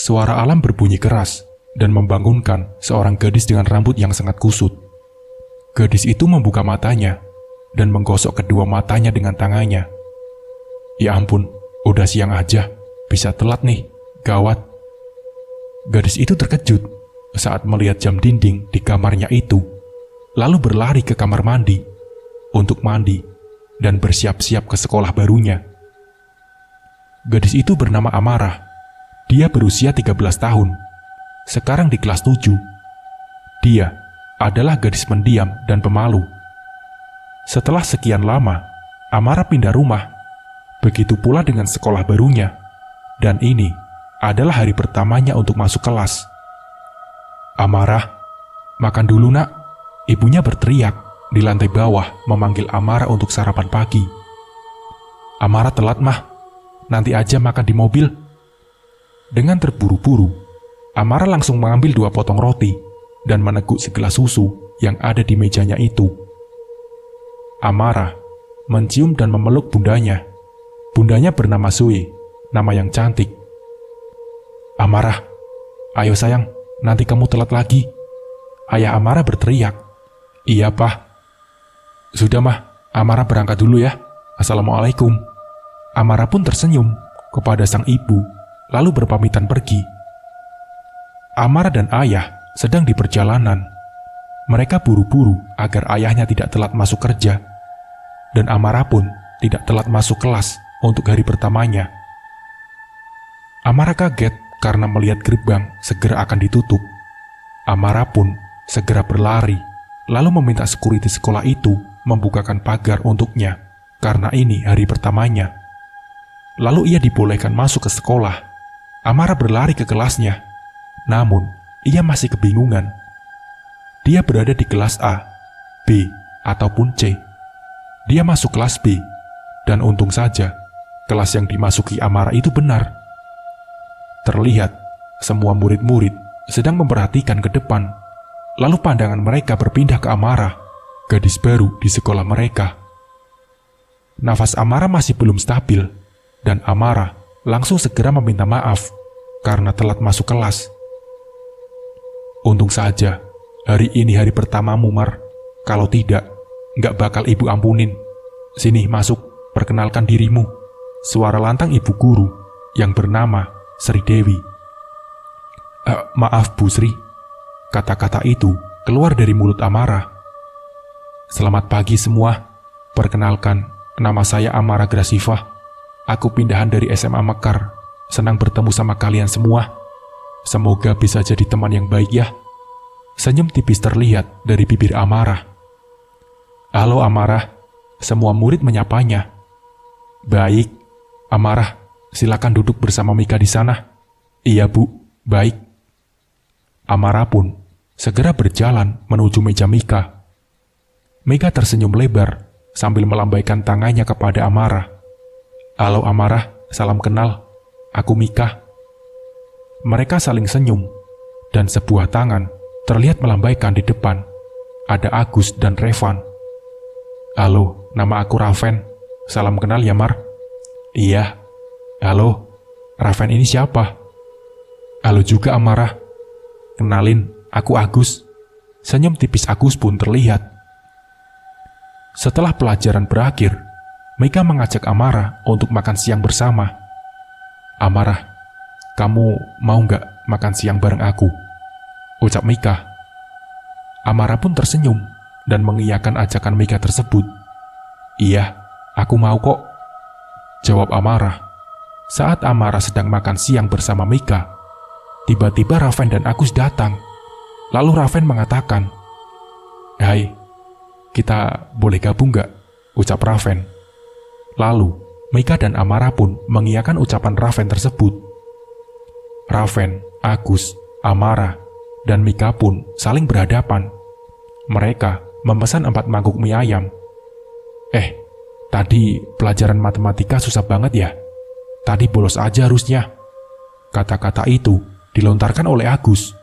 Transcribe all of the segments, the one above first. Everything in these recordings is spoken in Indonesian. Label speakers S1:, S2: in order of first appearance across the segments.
S1: suara alam berbunyi keras dan membangunkan seorang gadis dengan rambut yang sangat kusut. Gadis itu membuka matanya dan menggosok kedua matanya dengan tangannya. Ya ampun, udah siang aja, bisa telat nih, gawat. Gadis itu terkejut saat melihat jam dinding di kamarnya itu, lalu berlari ke kamar mandi untuk mandi dan bersiap-siap ke sekolah barunya. Gadis itu bernama Amarah. Dia berusia 13 tahun, sekarang di kelas 7. Dia adalah gadis pendiam dan pemalu. Setelah sekian lama, Amarah pindah rumah. Begitu pula dengan sekolah barunya. Dan ini adalah hari pertamanya untuk masuk kelas. "Amarah, makan dulu nak." Ibunya berteriak di lantai bawah memanggil Amarah untuk sarapan pagi. "Amarah telat mah, nanti aja makan di mobil." Dengan terburu-buru, Amarah langsung mengambil 2 potong roti dan meneguk segelas susu yang ada di mejanya itu. Amarah mencium dan memeluk bundanya. Bundanya bernama Zoe, nama yang cantik. "Amarah, ayo sayang, nanti kamu telat lagi." Ayah Amarah berteriak. "Iya, Pak." "Sudah mah, Amarah berangkat dulu ya. Assalamualaikum." Amarah pun tersenyum kepada sang ibu, lalu berpamitan pergi. Amarah dan ayah sedang di perjalanan. Mereka buru-buru agar ayahnya tidak telat masuk kerja, dan Amarah pun tidak telat masuk kelas untuk hari pertamanya. Amarah kaget karena melihat gerbang segera akan ditutup. Amarah pun segera berlari, lalu meminta security sekolah itu membukakan pagar untuknya karena ini hari pertamanya. Lalu ia dibolehkan masuk ke sekolah. Amarah berlari ke kelasnya, namun ia masih kebingungan. Dia berada di kelas A, B, ataupun C. Dia masuk kelas B, dan untung saja kelas yang dimasuki Amarah itu benar. Terlihat semua murid-murid sedang memperhatikan ke depan, lalu pandangan mereka berpindah ke Amarah, gadis baru di sekolah mereka. Nafas Amarah masih belum stabil, dan Amarah langsung segera meminta maaf karena telat masuk kelas. "Untung saja hari ini hari pertamamu, Mar. Kalau tidak, nggak bakal ibu ampunin. Sini masuk, perkenalkan dirimu." Suara lantang ibu guru yang bernama Sri Dewi. Maaf Bu Sri." Kata-kata itu keluar dari mulut Amarah. "Selamat pagi semua. Perkenalkan, nama saya Amarah Grasifah. Aku pindahan dari SMA Mekar. Senang bertemu sama kalian semua. Semoga bisa jadi teman yang baik ya." Senyum tipis terlihat dari bibir Amarah. "Halo Amarah." Semua murid menyapanya. "Baik, Amarah, silakan duduk bersama Mika di sana." "Iya Bu, baik." Amarah pun segera berjalan menuju meja Mika. Mika tersenyum lebar sambil melambaikan tangannya kepada Amarah. "Halo Amarah, salam kenal. Aku Mika." Mereka saling senyum, dan sebuah tangan terlihat melambaikan di depan. Ada Agus dan Revan. "Halo, nama aku Raven. Salam kenal ya Mar." "Iya." "Halo, Raven ini siapa?" "Halo juga Amarah. Kenalin, aku Agus." Senyum tipis Agus pun terlihat. Setelah pelajaran berakhir, Mika mengajak Amarah untuk makan siang bersama. "Amarah, kamu mau nggak makan siang bareng aku?" ucap Mika. Amarah pun tersenyum dan mengiyakan ajakan Mika tersebut. "Iya, aku mau kok," jawab Amarah. Saat Amarah sedang makan siang bersama Mika, tiba-tiba Raven dan Agus datang. Lalu Raven mengatakan, "Hai, kita boleh gabung nggak?" ucap Raven. Lalu Mika dan Amarah pun mengiyakan ucapan Raven tersebut. Raven, Agus, Amarah, dan Mika pun saling berhadapan. Mereka memesan 4 mangkuk mie ayam. Tadi pelajaran matematika susah banget ya. Tadi bolos aja harusnya." Kata-kata itu dilontarkan oleh Agus.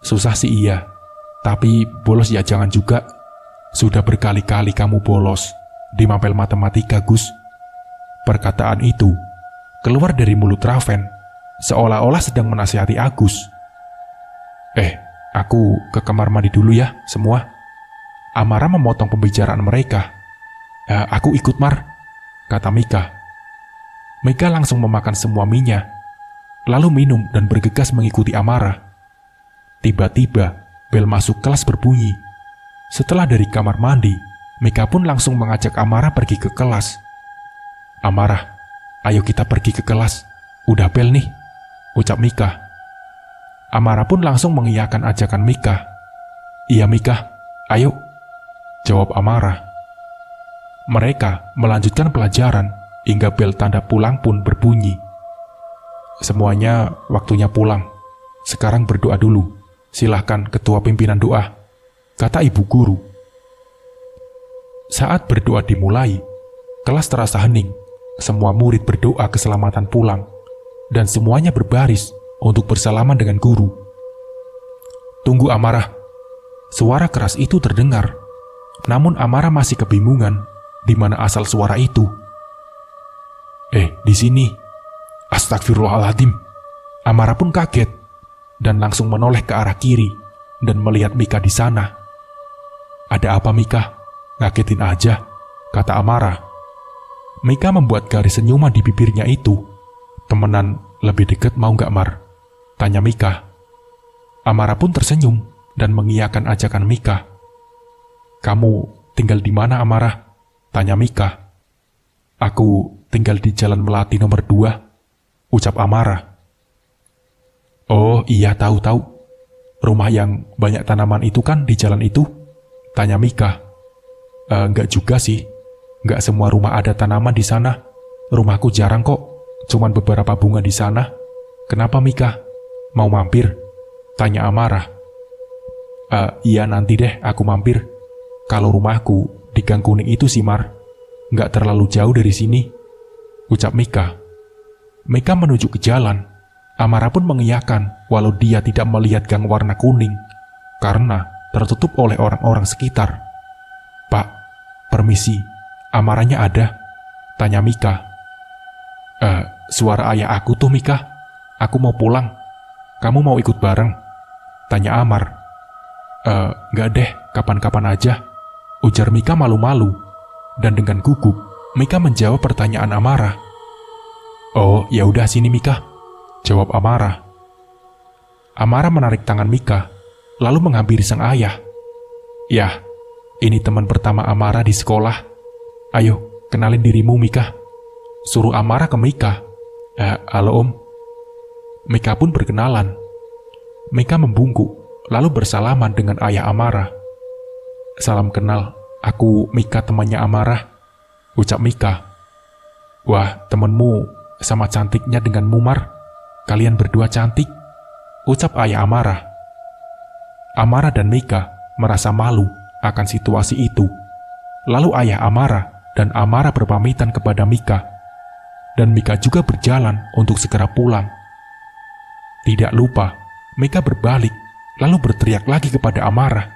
S1: "Susah sih iya, tapi bolos ya jangan juga. Sudah berkali-kali kamu bolos di mapel matematika, Gus." Perkataan itu keluar dari mulut Raven seolah-olah sedang menasihati Agus. Aku ke kamar mandi dulu ya, semua. Amara memotong pembicaraan mereka. Aku ikut, Mar, kata Mika. Mika langsung memakan semua mie-nya, lalu minum dan bergegas mengikuti Amara. Tiba-tiba, bel masuk kelas berbunyi. Setelah dari kamar mandi, Mika pun langsung mengajak Amara pergi ke kelas. Amara, ayo kita pergi ke kelas. Udah bel nih, ucap Mika. Amara pun langsung mengiyakan ajakan Mika. Iya Mika, ayo, jawab Amara. Mereka melanjutkan pelajaran hingga bel tanda pulang pun berbunyi. Semuanya waktunya pulang. Sekarang berdoa dulu. Silahkan ketua pimpinan doa, kata ibu guru. Saat berdoa dimulai, kelas terasa hening. Semua murid berdoa keselamatan pulang, dan semuanya berbaris untuk bersalaman dengan guru. Tunggu Amara. Suara keras itu terdengar, namun Amara masih kebingungan di mana asal suara itu. Di sini. Astagfirullahaladzim. Amara pun kaget dan langsung menoleh ke arah kiri dan melihat Mika di sana. Ada apa Mika? Ngagetin aja, kata Amara. Mika membuat garis senyuman di bibirnya itu. Temenan lebih dekat mau gak Mar? Tanya Mika. Amara pun tersenyum dan mengiyakan ajakan Mika. Kamu tinggal di mana Amara? Tanya Mika. Aku tinggal di Jalan Melati nomor 2, ucap Amara. Oh iya tahu. Rumah yang banyak tanaman itu kan di jalan itu? Tanya Mika. Enggak juga sih. Enggak semua rumah ada tanaman di sana. Rumahku jarang kok. Cuman beberapa bunga di sana. Kenapa Mika? Mau mampir? Tanya Amara. Iya nanti deh aku mampir. Kalau rumahku di Gang Kuning itu sih Mar. Enggak terlalu jauh dari sini, ucap Mika. Mika menuju ke jalan. Amara pun mengiyakan walau dia tidak melihat gang warna kuning karena tertutup oleh orang-orang sekitar. Pak, permisi, Amaranya ada? Tanya Mika. Suara ayah aku tuh Mika. Aku mau pulang. Kamu mau ikut bareng? Tanya Amar. Nggak deh, kapan-kapan aja, ujar Mika malu-malu. Dan dengan gugup, Mika menjawab pertanyaan Amara. Oh, ya udah sini Mika, jawab Amara. Amara menarik tangan Mika, lalu menghampiri sang ayah. Yah, ini teman pertama Amara di sekolah. Ayo, kenalin dirimu Mika, suruh Amara ke Mika. Halo Om. Mika pun berkenalan. Mika membungkuk, lalu bersalaman dengan ayah Amara. Salam kenal, aku Mika temannya Amara, ucap Mika. Wah, temenmu sama cantiknya dengan Mumar. Kalian berdua cantik, ucap ayah Amara. Amara dan Mika merasa malu akan situasi itu. Lalu ayah Amara dan Amara berpamitan kepada Mika. Dan Mika juga berjalan untuk segera pulang. Tidak lupa, Mika berbalik lalu berteriak lagi kepada Amara.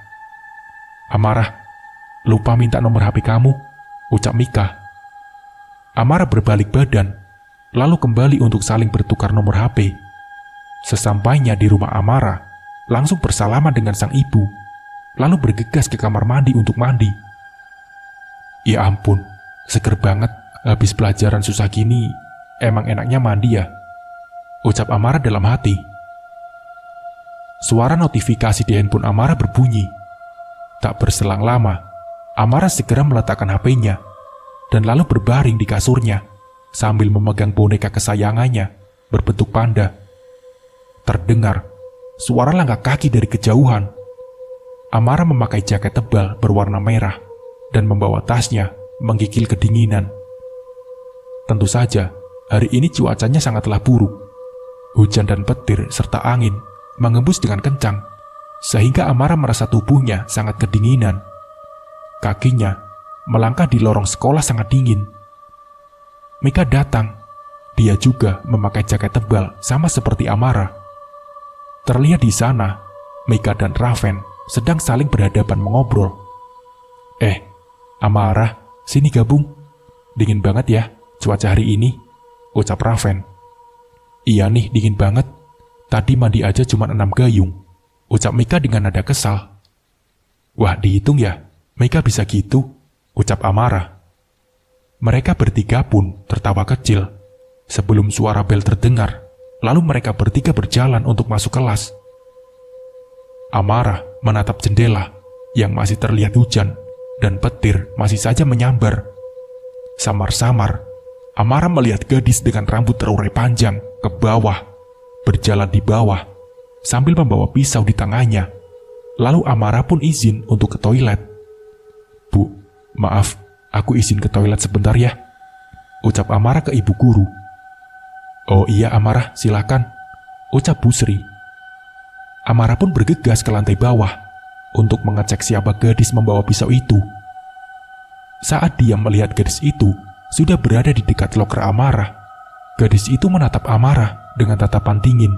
S1: Amara, lupa minta nomor HP kamu, ucap Mika. Amara berbalik badan, lalu kembali untuk saling bertukar nomor HP. Sesampainya di rumah Amara, langsung bersalaman dengan sang ibu, lalu bergegas ke kamar mandi untuk mandi. Ya ampun, seger banget, habis pelajaran susah gini, emang enaknya mandi ya, ucap Amara dalam hati. Suara notifikasi di handphone Amara berbunyi. Tak berselang lama, Amara segera meletakkan HP-nya dan lalu berbaring di kasurnya sambil memegang boneka kesayangannya berbentuk panda. Terdengar suara langkah kaki dari kejauhan. Amara memakai jaket tebal berwarna merah dan membawa tasnya menggigil kedinginan. Tentu saja, hari ini cuacanya sangatlah buruk. Hujan dan petir serta angin mengembus dengan kencang, sehingga Amara merasa tubuhnya sangat kedinginan. Kakinya melangkah di lorong sekolah sangat dingin. Mika datang. Dia juga memakai jaket tebal sama seperti Amara. Terlihat di sana, Mika dan Raven sedang saling berhadapan mengobrol. Amara, sini gabung. Dingin banget ya cuaca hari ini, ucap Raven. Iya nih, dingin banget. Tadi mandi aja cuma 6 gayung, ucap Mika dengan nada kesal. Wah, dihitung ya, Mika bisa gitu, ucap Amara. Mereka bertiga pun tertawa kecil sebelum suara bel terdengar, lalu mereka bertiga berjalan untuk masuk kelas. Amara menatap jendela yang masih terlihat hujan dan petir masih saja menyambar. Samar-samar, Amara melihat gadis dengan rambut terurai panjang ke bawah, berjalan di bawah, sambil membawa pisau di tangannya. Lalu Amara pun izin untuk ke toilet. Bu, maaf, aku izin ke toilet sebentar ya, ucap Amara ke ibu guru. Oh iya Amara, silakan, ucap Bu Sri. Amara pun bergegas ke lantai bawah untuk mengecek siapa gadis membawa pisau itu. Saat dia melihat gadis itu sudah berada di dekat loker Amara, gadis itu menatap Amara dengan tatapan dingin.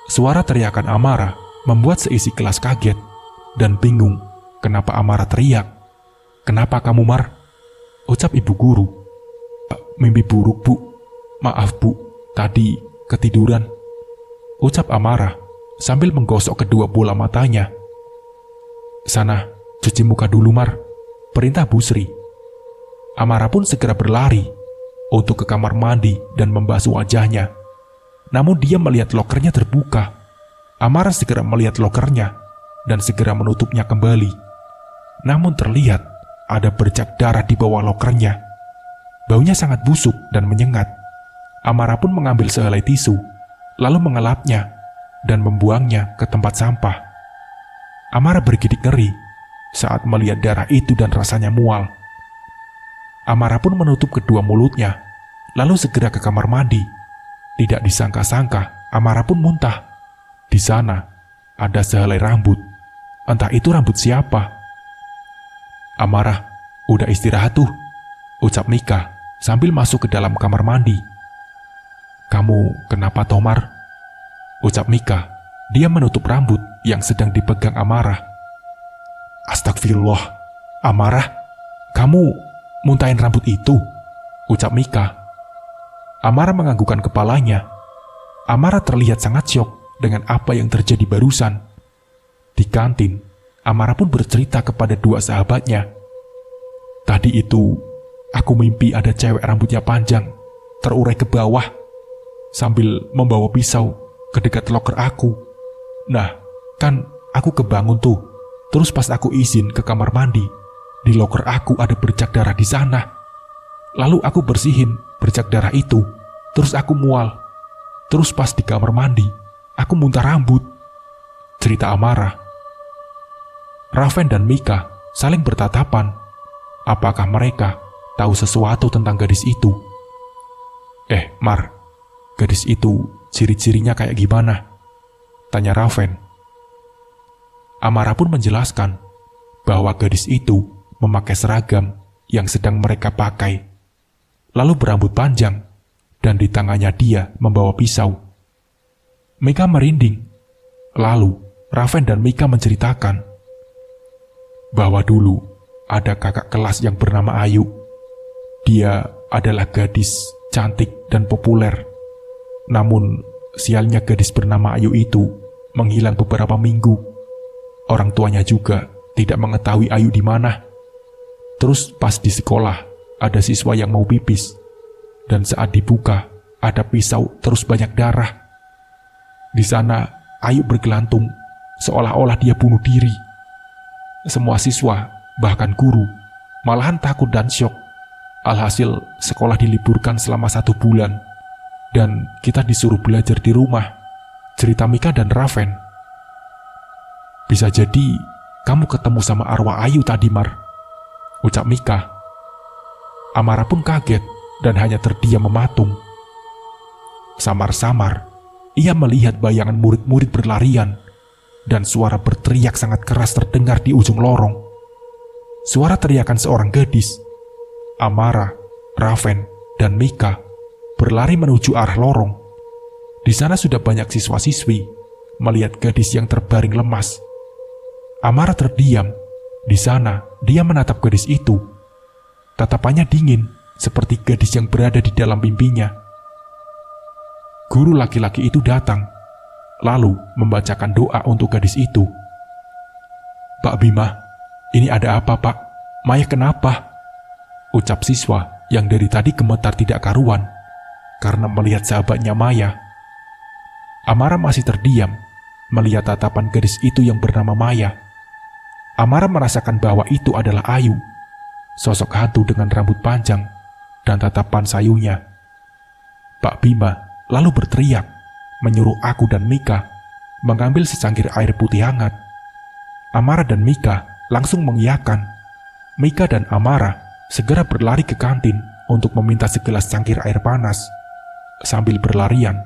S1: Suara teriakan Amara membuat seisi kelas kaget dan bingung kenapa Amara teriak. Kenapa kamu, Mar? Ucap ibu guru. Mimpi buruk, Bu. Maaf, Bu. Tadi ketiduran. Ucap Amara sambil menggosok kedua bola matanya. Sana, cuci muka dulu, Mar. Perintah Bu Sri. Amara pun segera berlari untuk ke kamar mandi dan membasuh wajahnya. Namun dia melihat lokernya terbuka. Amara segera melihat lokernya dan segera menutupnya kembali. Namun terlihat ada bercak darah di bawah lokernya. Baunya sangat busuk dan menyengat. Amara pun mengambil sehelai tisu, lalu mengelapnya dan membuangnya ke tempat sampah. Amara bergidik ngeri saat melihat darah itu dan rasanya mual. Amara pun menutup kedua mulutnya, lalu segera ke kamar mandi. Tidak disangka-sangka, Amara pun muntah. Di sana ada sehelai rambut. Entah itu rambut siapa. Amara, udah istirahat tuh, ucap Mika sambil masuk ke dalam kamar mandi. Kamu kenapa, Tomar? Ucap Mika. Dia menutup rambut yang sedang dipegang Amara. Astagfirullah, Amara, kamu muntahin rambut itu, ucap Mika. Amara menganggukkan kepalanya. Amara terlihat sangat syok dengan apa yang terjadi barusan. Di kantin, Amara pun bercerita kepada dua sahabatnya. Tadi itu, aku mimpi ada cewek rambutnya panjang, terurai ke bawah, sambil membawa pisau ke dekat loker aku. Nah, kan aku kebangun tuh. Terus pas aku izin ke kamar mandi, di loker aku ada bercak darah di sana. Lalu aku bersihin bercak darah itu, terus aku mual. Terus pas di kamar mandi, aku muntah rambut, cerita Amara. Raven dan Mika saling bertatapan. Apakah mereka tahu sesuatu tentang gadis itu? Mar, gadis itu ciri-cirinya kayak gimana? Tanya Raven. Amara pun menjelaskan bahwa gadis itu memakai seragam yang sedang mereka pakai, lalu berambut panjang, dan di tangannya dia membawa pisau. Mika merinding. Lalu Raven dan Mika menceritakan bahwa dulu ada kakak kelas yang bernama Ayu. Dia adalah gadis cantik dan populer. Namun sialnya gadis bernama Ayu itu menghilang beberapa minggu. Orang tuanya juga tidak mengetahui Ayu di mana. Terus pas di sekolah ada siswa yang mau pipis, dan saat dibuka ada pisau terus banyak darah. Di sana Ayu bergelantung seolah-olah dia bunuh diri. Semua siswa, bahkan guru, malahan takut dan syok. Alhasil sekolah diliburkan selama 1 bulan dan kita disuruh belajar di rumah, cerita Mika dan Raven. Bisa jadi kamu ketemu sama arwah Ayu tadi, Mar, ucap Mika. Amara pun kaget dan hanya terdiam mematung. Samar-samar, ia melihat bayangan murid-murid berlarian dan suara berteriak sangat keras terdengar di ujung lorong. Suara teriakan seorang gadis. Amara, Raven, dan Mika berlari menuju arah lorong. Di sana sudah banyak siswa-siswi melihat gadis yang terbaring lemas. Amara terdiam. Di sana, dia menatap gadis itu. Tatapannya dingin seperti gadis yang berada di dalam mimpinya. Guru laki-laki itu datang, lalu membacakan doa untuk gadis itu. "Pak Bima, ini ada apa, Pak? Maya kenapa?" ucap siswa yang dari tadi gemetar tidak karuan karena melihat sahabatnya Maya. Amara masih terdiam melihat tatapan gadis itu yang bernama Maya. Amara merasakan bahwa itu adalah Ayu, sosok hantu dengan rambut panjang dan tatapan sayunya. Pak Bima lalu berteriak, menyuruh aku dan Mika mengambil secangkir air putih hangat. Amara dan Mika langsung mengiyakan. Mika dan Amara segera berlari ke kantin untuk meminta segelas cangkir air panas. Sambil berlarian,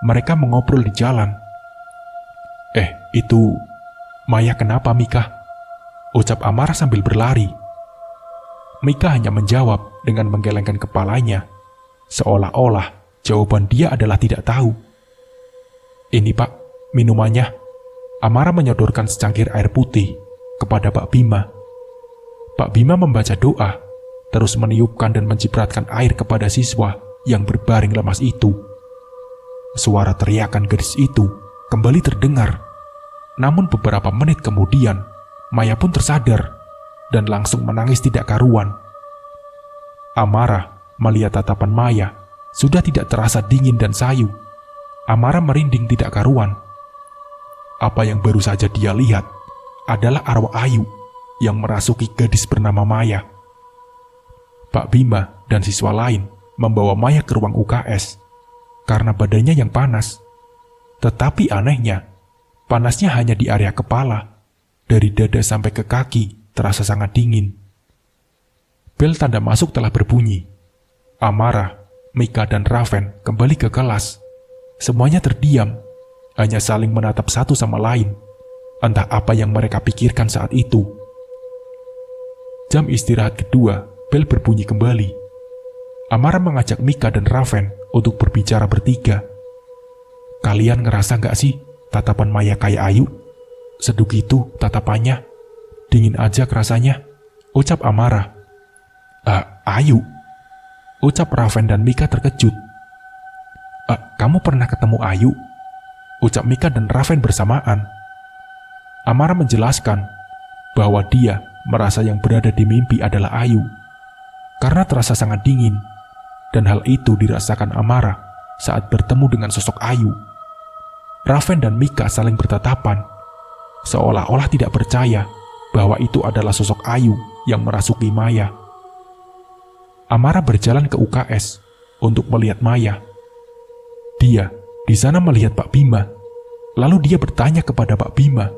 S1: mereka mengobrol di jalan. Itu Maya kenapa, Mika?" ucap Amara sambil berlari. Mika hanya menjawab dengan menggelengkan kepalanya, seolah-olah jawaban dia adalah tidak tahu. "Ini, Pak, minumannya." Amara menyodorkan secangkir air putih kepada Pak Bima. Pak Bima membaca doa, terus meniupkan dan mencipratkan air kepada siswa yang berbaring lemas itu. Suara teriakan gadis itu kembali terdengar. Namun beberapa menit kemudian, Maya pun tersadar dan langsung menangis tidak karuan. Amara melihat tatapan Maya sudah tidak terasa dingin dan sayu. Amara merinding tidak karuan. Apa yang baru saja dia lihat adalah arwah Ayu yang merasuki gadis bernama Maya. Pak Bima dan siswa lain membawa Maya ke ruang UKS karena badannya yang panas. Tetapi anehnya, panasnya hanya di area kepala. Dari dada sampai ke kaki terasa sangat dingin. Bel tanda masuk telah berbunyi. Amara, Mika, dan Raven kembali ke kelas. Semuanya terdiam, hanya saling menatap satu sama lain. Entah apa yang mereka pikirkan saat itu. Jam istirahat kedua, bel berbunyi kembali. Amara mengajak Mika dan Raven untuk berbicara bertiga. "Kalian ngerasa gak sih tatapan Maya kayak Ayu? Seduh gitu tatapannya, dingin aja kerasanya," ucap Amara. Ayu?" ucap Raven dan Mika terkejut. Kamu pernah ketemu Ayu?" ucap Mika dan Raven bersamaan. Amara menjelaskan bahwa dia merasa yang berada di mimpi adalah Ayu karena terasa sangat dingin, dan hal itu dirasakan Amara saat bertemu dengan sosok Ayu. Raven dan Mika saling bertatapan, seolah-olah tidak percaya bahwa itu adalah sosok Ayu yang merasuki Maya. Amara berjalan ke UKS untuk melihat Maya. Dia di sana melihat Pak Bima, lalu dia bertanya kepada Pak Bima.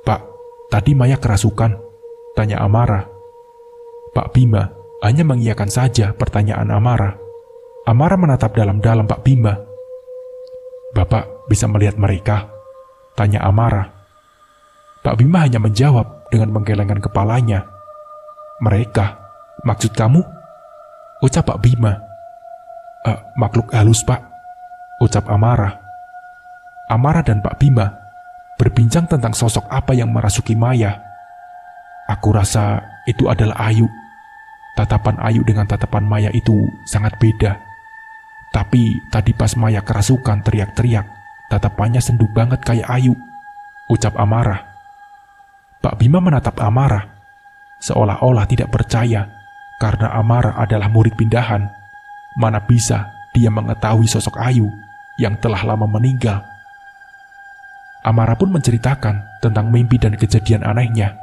S1: "Pak, tadi Maya kerasukan?" tanya Amara. Pak Bima hanya mengiyakan saja pertanyaan Amara. Amara menatap dalam-dalam Pak Bima. "Bapak bisa melihat mereka?" tanya Amara. Pak Bima hanya menjawab dengan menggelengkan kepalanya. "Mereka? Maksud kamu?" ucap Pak Bima. Makhluk halus, Pak," ucap Amara. Amara dan Pak Bima berbincang tentang sosok apa yang merasuki Maya. "Aku rasa itu adalah Ayu. Tatapan Ayu dengan tatapan Maya itu sangat beda. Tapi tadi pas Maya kerasukan teriak-teriak, tatapannya sendu banget kayak Ayu," ucap Amara. Pak Bima menatap Amara, seolah-olah tidak percaya karena Amara adalah murid pindahan. Mana bisa dia mengetahui sosok Ayu yang telah lama meninggal. Amara pun menceritakan tentang mimpi dan kejadian anehnya.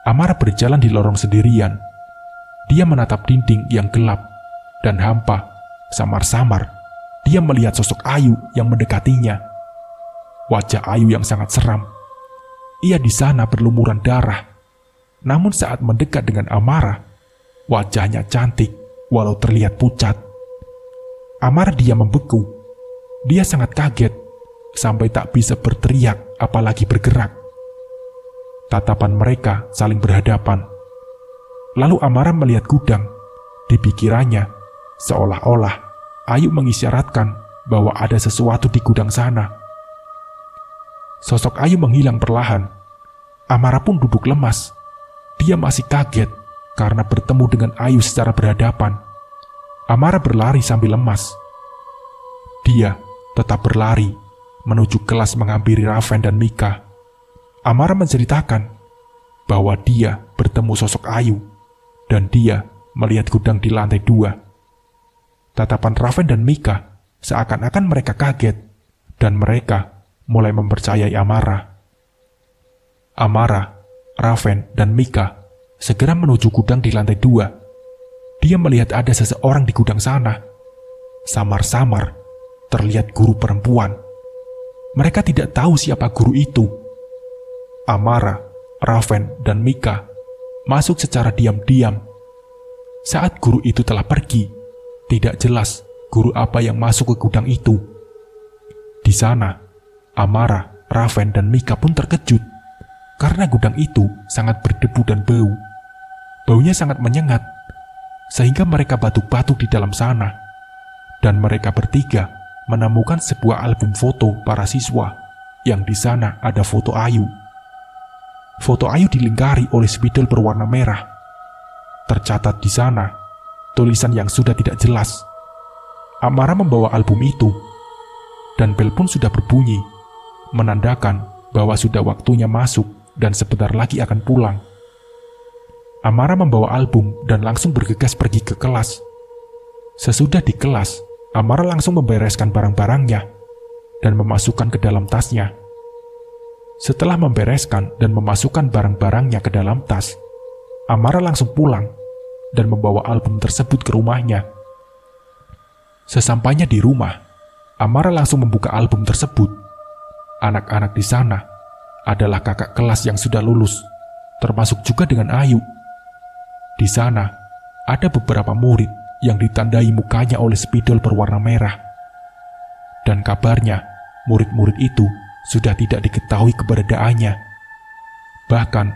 S1: Amara berjalan di lorong sendirian. Dia menatap dinding yang gelap dan hampa. Samar-samar, dia melihat sosok Ayu yang mendekatinya. Wajah Ayu yang sangat seram. Ia di sana berlumuran darah. Namun saat mendekat dengan Amara, wajahnya cantik walau terlihat pucat. Amara dia membeku. Dia sangat kaget sampai tak bisa berteriak apalagi bergerak. Tatapan mereka saling berhadapan. Lalu Amara melihat gudang. Di pikirannya, seolah-olah Ayu mengisyaratkan bahwa ada sesuatu di gudang sana. Sosok Ayu menghilang perlahan. Amara pun duduk lemas. Dia masih kaget karena bertemu dengan Ayu secara berhadapan. Amara berlari sambil lemas. Dia tetap berlari menuju kelas menghampiri Raven dan Mika. Amara menceritakan bahwa dia bertemu sosok Ayu dan dia melihat gudang di lantai 2. Tatapan Raven dan Mika seakan-akan mereka kaget dan mereka mulai mempercayai Amara. Amara, Raven, dan Mika segera menuju gudang di lantai 2. Dia melihat ada seseorang di gudang sana. Samar-samar terlihat guru perempuan. Mereka tidak tahu siapa guru itu. Amara, Raven, dan Mika masuk secara diam-diam. Saat guru itu telah pergi, tidak jelas guru apa yang masuk ke gudang itu. Di sana, Amara, Raven, dan Mika pun terkejut karena gudang itu sangat berdebu dan bau. Baunya sangat menyengat, sehingga mereka batuk-batuk di dalam sana. Dan mereka bertiga menemukan sebuah album foto para siswa yang di sana ada foto Ayu. Foto Ayu dilingkari oleh spidol berwarna merah. Tercatat di sana tulisan yang sudah tidak jelas. Amara membawa album itu, dan bel pun sudah berbunyi, menandakan bahwa sudah waktunya masuk dan sebentar lagi akan pulang. Amara membawa album dan langsung bergegas pergi ke kelas. Sesudah di kelas, Amara langsung membereskan barang-barangnya dan memasukkan ke dalam tasnya. Setelah membereskan dan memasukkan barang-barangnya ke dalam tas, Amara langsung pulang dan membawa album tersebut ke rumahnya. Sesampainya di rumah, Amara langsung membuka album tersebut. Anak-anak di sana adalah kakak kelas yang sudah lulus, termasuk juga dengan Ayu. Di sana ada beberapa murid yang ditandai mukanya oleh spidol berwarna merah. Dan kabarnya, murid-murid itu sudah tidak diketahui keberadaannya. Bahkan,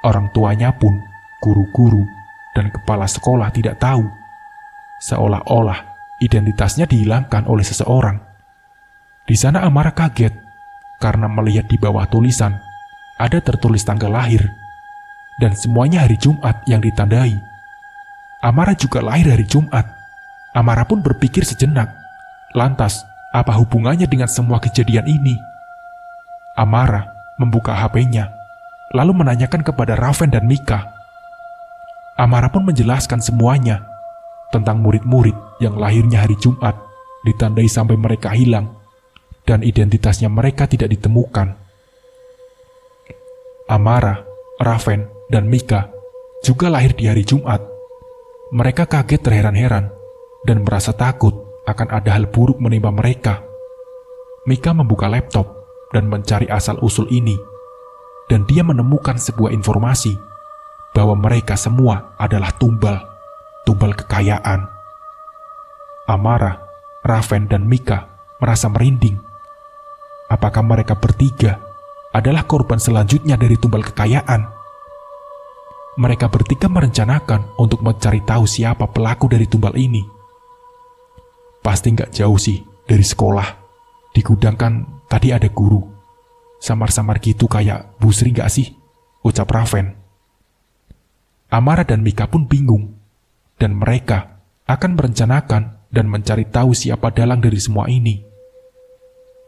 S1: orang tuanya pun, guru-guru, dan kepala sekolah tidak tahu. Seolah-olah identitasnya dihilangkan oleh seseorang. Di sana Amara kaget karena melihat di bawah tulisan ada tertulis tanggal lahir, dan semuanya hari Jumat yang ditandai. Amara juga lahir hari Jumat. Amara pun berpikir sejenak, lantas apa hubungannya dengan semua kejadian ini? Amara membuka HP-nya, lalu menanyakan kepada Raven dan Mika. Amara pun menjelaskan semuanya tentang murid-murid yang lahirnya hari Jumat, ditandai sampai mereka hilang, dan identitasnya mereka tidak ditemukan. Amara, Raven, dan Mika juga lahir di hari Jumat. Mereka kaget terheran-heran dan merasa takut akan ada hal buruk menimpa mereka. Mika membuka laptop dan mencari asal-usul ini, dan dia menemukan sebuah informasi bahwa mereka semua adalah tumbal kekayaan. Amara, Raven, dan Mika merasa merinding. Apakah mereka bertiga adalah korban selanjutnya dari tumbal kekayaan? Mereka bertiga merencanakan untuk mencari tahu siapa pelaku dari tumbal ini. Pasti nggak jauh sih dari sekolah. Di gudang kan tadi ada guru. Samar-samar gitu kayak Bu Sri nggak sih? Ucap Raven. Amara dan Mika pun bingung. Dan mereka akan merencanakan dan mencari tahu siapa dalang dari semua ini.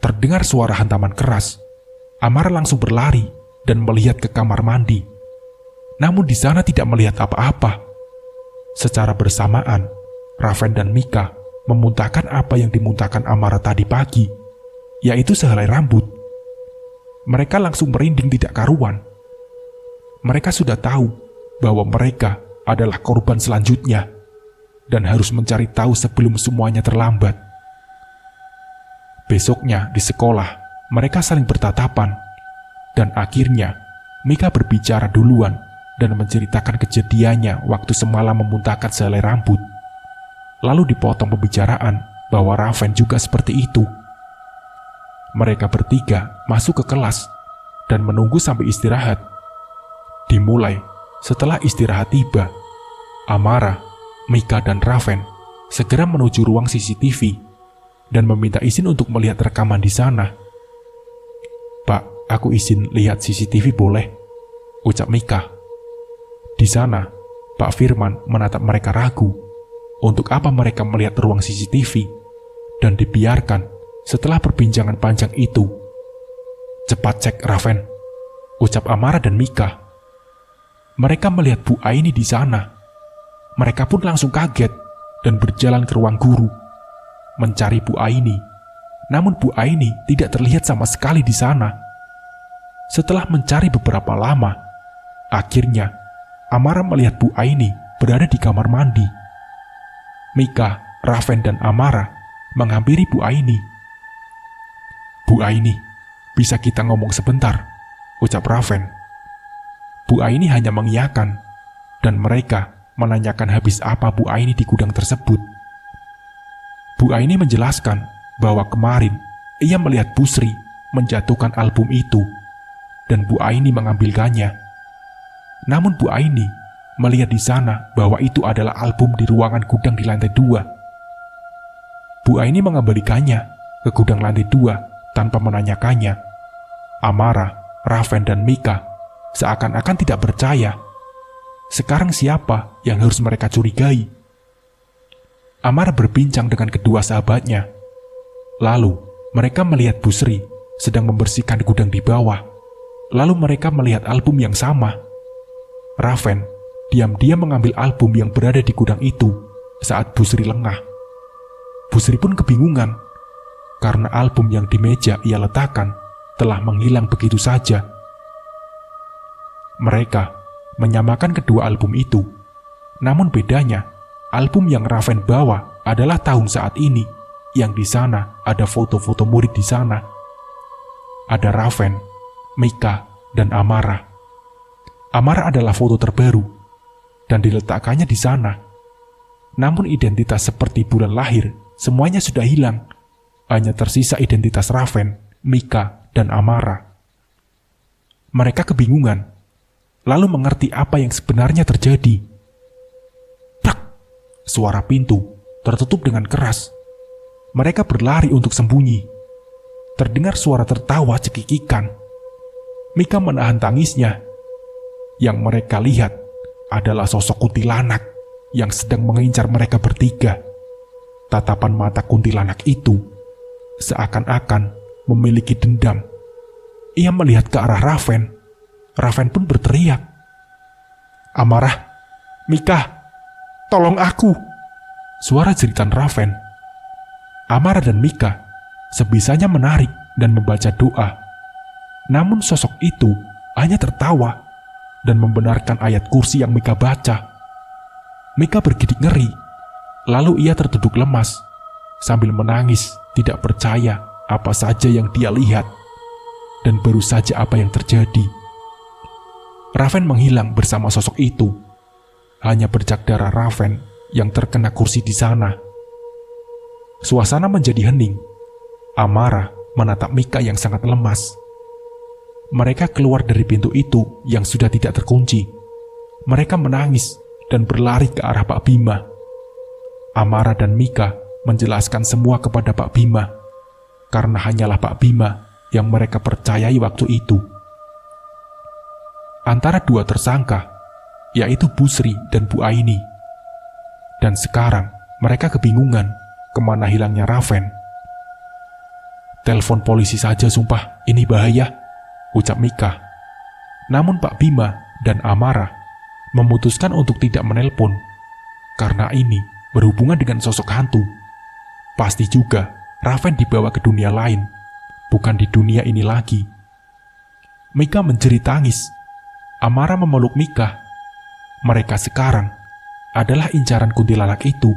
S1: Terdengar suara hantaman keras. Amara langsung berlari dan melihat ke kamar mandi. Namun di sana tidak melihat apa-apa. Secara bersamaan, Raven dan Mika memuntahkan apa yang dimuntahkan Amara tadi pagi, yaitu sehelai rambut. Mereka langsung merinding tidak karuan. Mereka sudah tahu bahwa mereka adalah korban selanjutnya dan harus mencari tahu sebelum semuanya terlambat. Besoknya di sekolah, mereka saling bertatapan, dan akhirnya Mika berbicara duluan dan menceritakan kejadiannya waktu semalam memuntahkan sehelai rambut. Lalu dipotong pembicaraan bahwa Raven juga seperti itu. Mereka bertiga masuk ke kelas dan menunggu sampai istirahat. Dimulai setelah istirahat tiba, Amara, Mika, dan Raven segera menuju ruang CCTV dan meminta izin untuk melihat rekaman di sana. "Pak, aku izin lihat CCTV boleh?" ucap Mika. Di sana, Pak Firman menatap mereka ragu. untuk apa mereka melihat ruang CCTV dan dibiarkan setelah perbincangan panjang itu. "Cepat cek, Raven," ucap Amara dan Mika. Mereka melihat Bu Aini di sana. Mereka pun langsung kaget dan berjalan ke ruang guru, mencari Bu Aini. Namun Bu Aini tidak terlihat sama sekali di sana. Setelah mencari beberapa lama, akhirnya Amara melihat Bu Aini berada di kamar mandi. Mika, Raven, dan Amara menghampiri Bu Aini. "Bu Aini, bisa kita ngomong sebentar?" ucap Raven. Bu Aini hanya mengiyakan, dan mereka menanyakan habis apa Bu Aini di gudang tersebut. Bu Aini menjelaskan bahwa kemarin ia melihat Bu Sri menjatuhkan album itu, dan Bu Aini mengambilkannya. Namun Bu Aini melihat di sana bahwa itu adalah album di ruangan gudang di lantai 2. Bu Aini mengembalikannya ke gudang lantai 2 tanpa menanyakannya. Amara, Raven, dan Mika seakan-akan tidak percaya. Sekarang siapa yang harus mereka curigai? Amara berbincang dengan kedua sahabatnya. Lalu mereka melihat Bu Sri sedang membersihkan gudang di bawah. Lalu mereka melihat album yang sama. Raven diam-diam mengambil album yang berada di gudang itu saat Bu Sri lengah. Bu Sri pun kebingungan karena album yang di meja ia letakkan telah menghilang begitu saja. Mereka menyamakan kedua album itu, namun bedanya album yang Raven bawa adalah tahun saat ini, yang di sana ada foto-foto murid di sana. Ada Raven, Mika, dan Amara. Amara adalah foto terbaru dan diletakkannya di sana. Namun identitas seperti bulan lahir semuanya sudah hilang. Hanya tersisa identitas Raven, Mika, dan Amara. Mereka kebingungan, lalu mengerti apa yang sebenarnya terjadi. Prak! Suara pintu tertutup dengan keras. Mereka berlari untuk sembunyi. Terdengar suara tertawa cekikikan. Mika menahan tangisnya. Yang mereka lihat adalah sosok kuntilanak yang sedang mengincar mereka bertiga. Tatapan mata kuntilanak itu seakan-akan memiliki dendam. Ia melihat ke arah Raven. Raven pun berteriak, "Amara, Mika, tolong aku!" Suara jeritan Raven. Amara dan Mika sebisanya menarik dan membaca doa. Namun sosok itu hanya tertawa dan membenarkan ayat kursi yang Mika baca. Mika bergidik ngeri, lalu ia tertunduk lemas sambil menangis, tidak percaya apa saja yang dia lihat dan baru saja apa yang terjadi. Raven menghilang bersama sosok itu. Hanya bercak darah Raven yang terkena kursi di sana. Suasana menjadi hening. Amara menatap Mika yang sangat lemas. Mereka keluar dari pintu itu yang sudah tidak terkunci. Mereka menangis dan berlari ke arah Pak Bima. Amara dan Mika menjelaskan semua kepada Pak Bima, karena hanyalah Pak Bima yang mereka percayai waktu itu. Antara dua tersangka, yaitu Bu Sri dan Bu Aini. Dan sekarang mereka kebingungan kemana hilangnya Raven. "Telepon polisi saja, sumpah, ini bahaya," ucap Mika. Namun Pak Bima dan Amara memutuskan untuk tidak menelpon, karena ini berhubungan dengan sosok hantu. Pasti juga Raven dibawa ke dunia lain, bukan di dunia ini lagi. Mika menjerit tangis. Amara memeluk Mika. Mereka sekarang adalah incaran kuntilanak itu.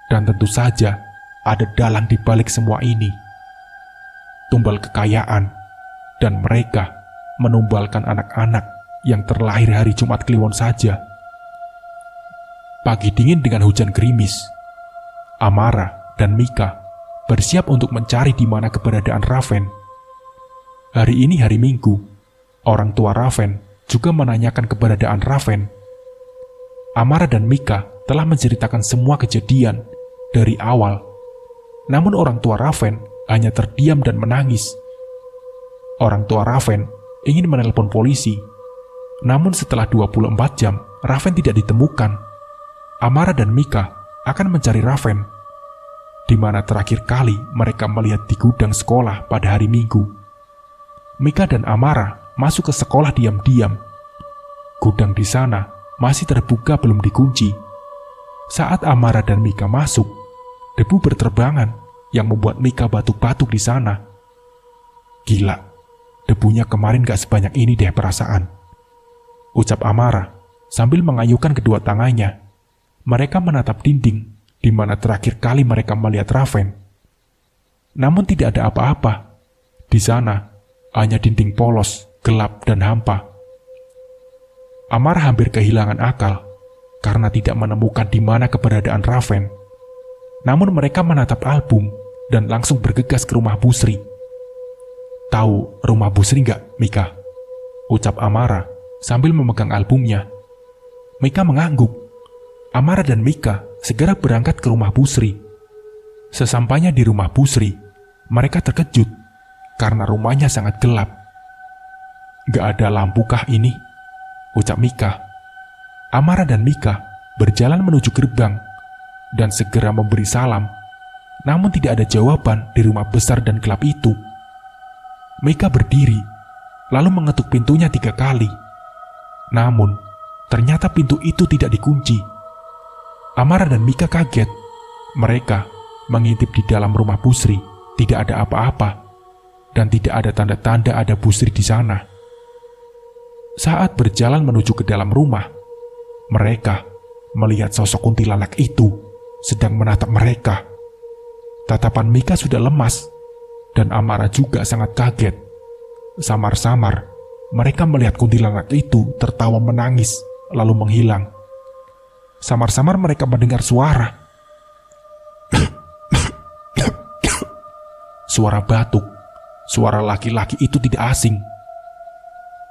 S1: Dan tentu saja ada dalang di balik semua ini. Tumbal kekayaan, dan mereka menumbalkan anak-anak yang terlahir hari Jumat Kliwon saja. Pagi dingin dengan hujan gerimis. Amara dan Mika bersiap untuk mencari di mana keberadaan Raven. Hari ini hari Minggu. Orang tua Raven juga menanyakan keberadaan Raven. Amara dan Mika telah menceritakan semua kejadian dari awal. Namun orang tua Raven hanya terdiam dan menangis. Orang tua Raven ingin menelpon polisi. Namun setelah 24 jam, Raven tidak ditemukan. Amara dan Mika akan mencari Raven, di mana terakhir kali mereka melihat di gudang sekolah pada hari Minggu. Mika dan Amara masuk ke sekolah diam-diam. Gudang di sana masih terbuka, belum dikunci. Saat Amara dan Mika masuk, debu berterbangan yang membuat Mika batuk-batuk di sana. Gila, debunya kemarin gak sebanyak ini deh perasaan, ucap Amara sambil mengayuhkan kedua tangannya. Mereka menatap dinding di mana terakhir kali mereka melihat Raven. Namun tidak ada apa-apa. Di sana hanya dinding polos, gelap dan hampa. Amara hampir kehilangan akal karena tidak menemukan di mana keberadaan Raven. Namun mereka menatap album dan langsung bergegas ke rumah Busri. Tahu rumah Busri nggak, Mika? Ucap Amara sambil memegang albumnya. Mika mengangguk. Amara dan Mika segera berangkat ke rumah Busri. Sesampainya di rumah Busri, mereka terkejut karena rumahnya sangat gelap. Gak ada lampu kah ini? Ucap Mika. Amara dan Mika berjalan menuju gerbang dan segera memberi salam. Namun tidak ada jawaban di rumah besar dan gelap itu. Mika berdiri, lalu mengetuk pintunya 3 kali. Namun, ternyata pintu itu tidak dikunci. Amara dan Mika kaget. Mereka mengintip di dalam rumah Busri, tidak ada apa-apa, dan tidak ada tanda-tanda ada Busri di sana. Saat berjalan menuju ke dalam rumah, mereka melihat sosok kuntilanak itu sedang menatap mereka. Tatapan Mika sudah lemas, dan Amara juga sangat kaget. Samar-samar, mereka melihat kuntilanak itu tertawa menangis, lalu menghilang. Samar-samar mereka mendengar suara. Suara batuk. Suara laki-laki itu tidak asing.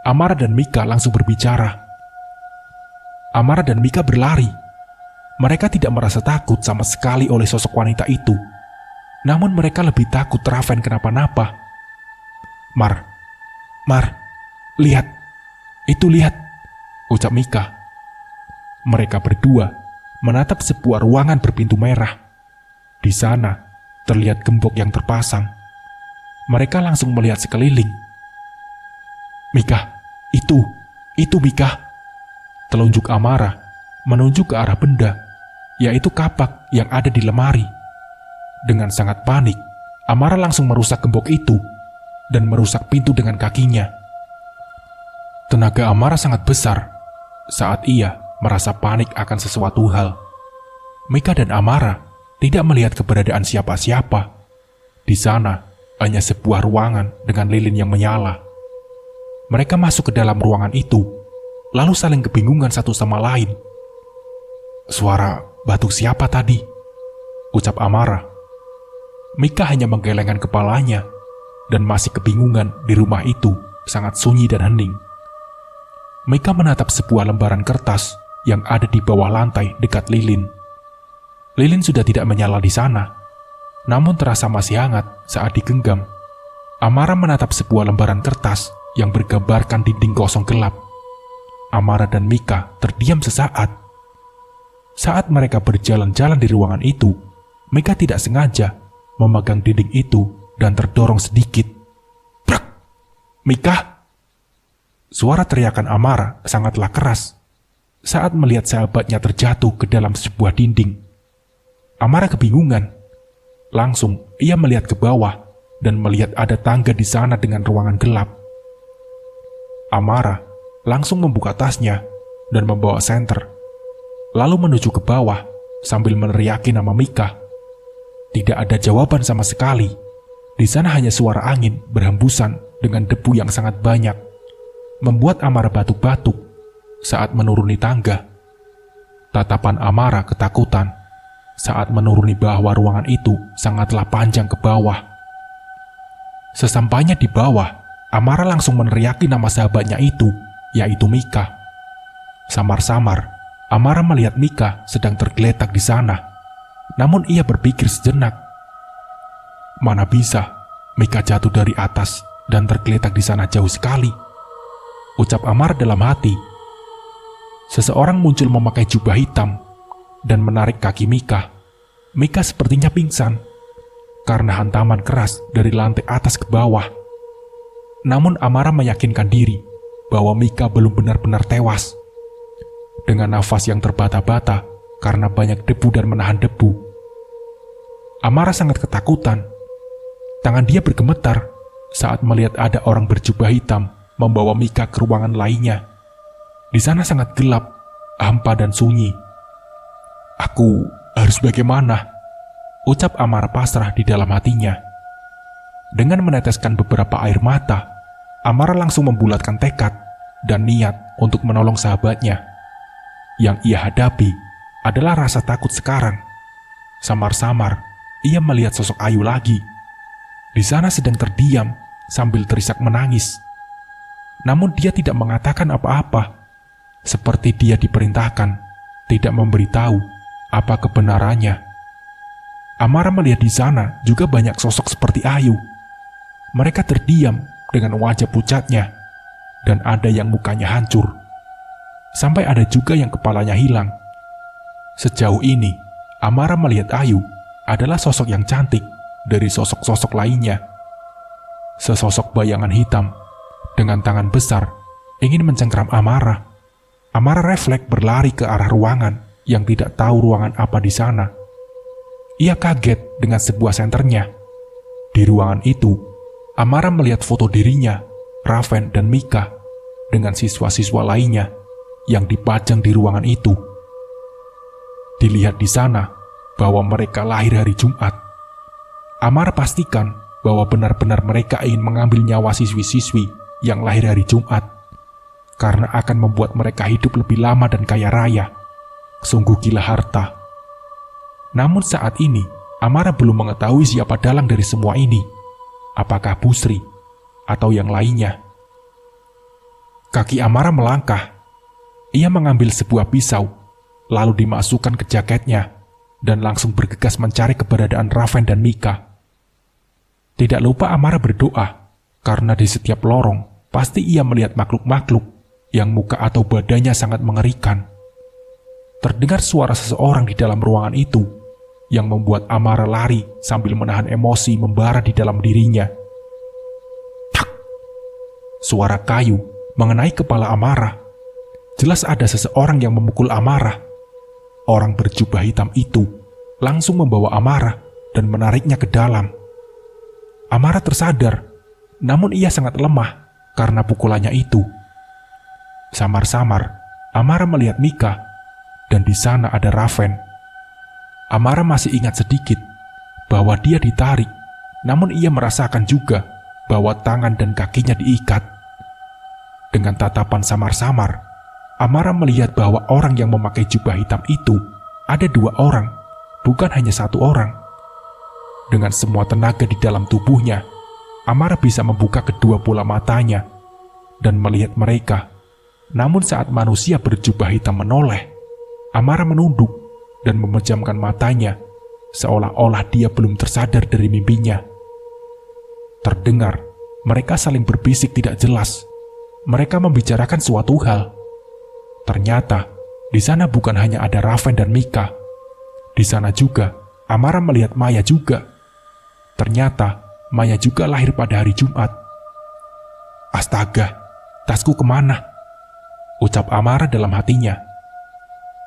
S1: Amara dan Mika langsung berbicara. Amara dan Mika berlari. Mereka tidak merasa takut sama sekali oleh sosok wanita itu. Namun mereka lebih takut Raven kenapa-napa. Mar, lihat. Itu lihat, ucap Mika. Mereka berdua menatap sebuah ruangan berpintu merah. Di sana terlihat gembok yang terpasang. Mereka langsung melihat sekeliling. Mika, itu Mika. Telunjuk Amara menunjuk ke arah benda, yaitu kapak yang ada di lemari. Dengan sangat panik, Amara langsung merusak gembok itu dan merusak pintu dengan kakinya. Tenaga Amara sangat besar saat ia merasa panik akan sesuatu hal. Mika dan Amara tidak melihat keberadaan siapa-siapa. Di sana hanya sebuah ruangan dengan lilin yang menyala. Mereka masuk ke dalam ruangan itu, lalu saling kebingungan satu sama lain. Suara batuk siapa tadi? Ucap Amara. Mika hanya menggelengkan kepalanya dan masih kebingungan. Di rumah itu sangat sunyi dan hening. Mika menatap sebuah lembaran kertas yang ada di bawah lantai dekat lilin. Lilin sudah tidak menyala di sana, namun terasa masih hangat saat digenggam. Amara menatap sebuah lembaran kertas yang bergambarkan dinding kosong gelap. Amara dan Mika terdiam sesaat. Saat mereka berjalan-jalan di ruangan itu, Mika tidak sengaja memegang dinding itu dan terdorong sedikit. Brak! Mika! Suara teriakan Amara sangatlah keras saat melihat sahabatnya terjatuh ke dalam sebuah dinding. Amara kebingungan. Langsung ia melihat ke bawah dan melihat ada tangga di sana dengan ruangan gelap. Amara langsung membuka tasnya dan membawa senter, lalu menuju ke bawah sambil meneriaki nama Mika. Tidak ada jawaban sama sekali. Di sana hanya suara angin berhembusan dengan debu yang sangat banyak, membuat Amara batuk-batuk saat menuruni tangga. Tatapan Amara ketakutan saat menuruni bawah ruangan itu sangatlah panjang ke bawah. Sesampainya di bawah, Amara langsung meneriaki nama sahabatnya itu, yaitu Mika. Samar-samar, Amara melihat Mika sedang tergeletak di sana. Namun ia berpikir sejenak. Mana bisa, Mika jatuh dari atas dan tergeletak di sana jauh sekali, ucap Amara dalam hati. Seseorang muncul memakai jubah hitam dan menarik kaki Mika. Mika sepertinya pingsan karena hantaman keras dari lantai atas ke bawah. Namun Amara meyakinkan diri bahwa Mika belum benar-benar tewas. Dengan nafas yang terbata-bata karena banyak debu dan menahan debu, Amara sangat ketakutan. Tangan dia bergemetar saat melihat ada orang berjubah hitam membawa Mika ke ruangan lainnya. Di sana sangat gelap, hampa dan sunyi. "Aku harus bagaimana?" ucap Amara pasrah di dalam hatinya. Dengan meneteskan beberapa air mata, Amara langsung membulatkan tekad dan niat untuk menolong sahabatnya. Yang ia hadapi adalah rasa takut sekarang. Samar-samar, ia melihat sosok Ayu lagi. Di sana sedang terdiam sambil terisak menangis. Namun dia tidak mengatakan apa-apa. Seperti dia diperintahkan tidak memberitahu apa kebenarannya. Amara melihat di sana juga banyak sosok seperti Ayu. Mereka terdiam dengan wajah pucatnya, dan ada yang mukanya hancur. Sampai ada juga yang kepalanya hilang. Sejauh ini, Amara melihat Ayu adalah sosok yang cantik dari sosok-sosok lainnya. Sesosok bayangan hitam dengan tangan besar ingin mencengkram Amara. Amara refleks berlari ke arah ruangan yang tidak tahu ruangan apa di sana. Ia kaget dengan sebuah senternya. Di ruangan itu, Amara melihat foto dirinya, Raven dan Mika dengan siswa-siswa lainnya yang dipajang di ruangan itu. Dilihat di sana bahwa mereka lahir hari Jumat. Amara pastikan bahwa benar-benar mereka ingin mengambil nyawa siswi-siswi yang lahir hari Jumat, karena akan membuat mereka hidup lebih lama dan kaya raya. Sungguh gila harta. Namun saat ini, Amara belum mengetahui siapa dalang dari semua ini. Apakah Busri atau yang lainnya? Kaki Amara melangkah. Ia mengambil sebuah pisau, lalu dimasukkan ke jaketnya, dan langsung bergegas mencari keberadaan Raven dan Mika. Tidak lupa Amara berdoa, karena di setiap lorong pasti ia melihat makhluk-makhluk yang muka atau badannya sangat mengerikan. Terdengar suara seseorang di dalam ruangan itu yang membuat Amara lari sambil menahan emosi membara di dalam dirinya. Tak! Suara kayu mengenai kepala Amara. Jelas ada seseorang yang memukul Amara. Orang berjubah hitam itu langsung membawa Amara dan menariknya ke dalam. Amara tersadar, namun ia sangat lemah karena pukulannya itu. Samar-samar, Amara melihat Mika, dan di sana ada Raven. Amara masih ingat sedikit bahwa dia ditarik, namun ia merasakan juga bahwa tangan dan kakinya diikat. Dengan tatapan samar-samar, Amara melihat bahwa orang yang memakai jubah hitam itu ada 2 orang, bukan hanya 1 orang. Dengan semua tenaga di dalam tubuhnya, Amara bisa membuka kedua bola matanya dan melihat mereka. Namun saat manusia berjubah hitam menoleh, Amara menunduk dan memejamkan matanya, seolah-olah dia belum tersadar dari mimpinya. Terdengar, mereka saling berbisik tidak jelas. Mereka membicarakan suatu hal. Ternyata, di sana bukan hanya ada Raven dan Mika. Di sana juga, Amara melihat Maya juga. Ternyata, Maya juga lahir pada hari Jumat. Astaga, tasku kemana? Ucap Amara dalam hatinya.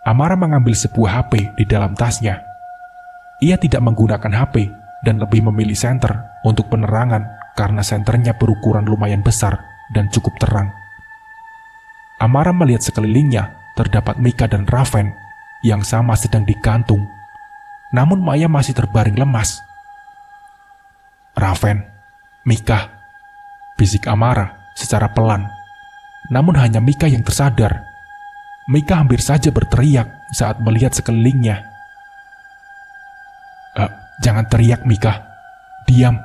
S1: Amara mengambil sebuah HP di dalam tasnya. Ia tidak menggunakan HP dan lebih memilih senter untuk penerangan karena senternya berukuran lumayan besar dan cukup terang. Amara melihat sekelilingnya terdapat Mika dan Raven yang sama sedang digantung. Namun Maya masih terbaring lemas. Raven, Mika, bisik Amara secara pelan. Namun hanya Mika yang tersadar. Mika hampir saja berteriak saat melihat sekelilingnya. Jangan teriak, Mika. Diam.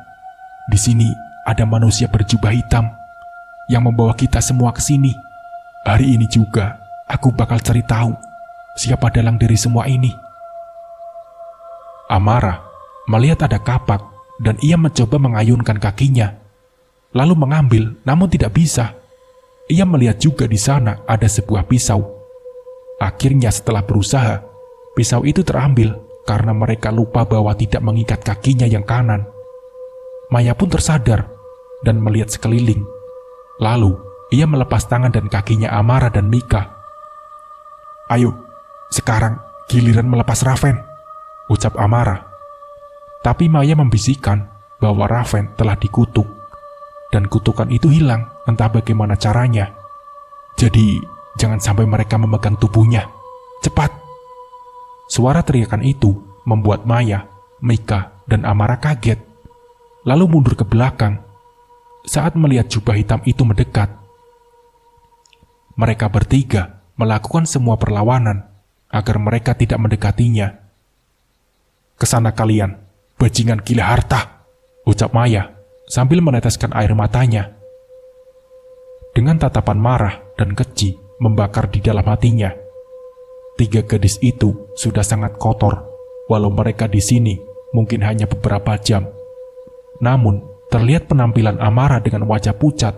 S1: Di sini ada manusia berjubah hitam yang membawa kita semua ke sini. Hari ini juga aku bakal cari tahu siapa dalang dari semua ini. Amara melihat ada kapak dan ia mencoba mengayunkan kakinya, lalu mengambil, namun tidak bisa. Ia melihat juga di sana ada sebuah pisau. Akhirnya setelah berusaha, Pisau itu terambil karena mereka lupa bahwa tidak mengikat kakinya yang kanan. Maya pun tersadar dan melihat sekeliling. Lalu, ia melepas tangan dan kakinya Amara dan Mika. "Ayo, sekarang giliran melepas Raven," ucap Amara. Tapi Maya membisikkan bahwa Raven telah dikutuk, dan kutukan itu hilang entah bagaimana caranya. "Jadi, jangan sampai mereka memegang tubuhnya. Cepat!" Suara teriakan itu membuat Maya, Mika, dan Amara kaget, lalu mundur ke belakang saat melihat jubah hitam itu mendekat. Mereka bertiga melakukan semua perlawanan agar mereka tidak mendekatinya. "Kesana kalian, bajingan gila harta," ucap Maya sambil meneteskan air matanya. Dengan tatapan marah dan keji membakar di dalam hatinya. 3 gadis itu sudah sangat kotor, walau mereka di sini mungkin hanya beberapa jam. Namun, terlihat penampilan Amara dengan wajah pucat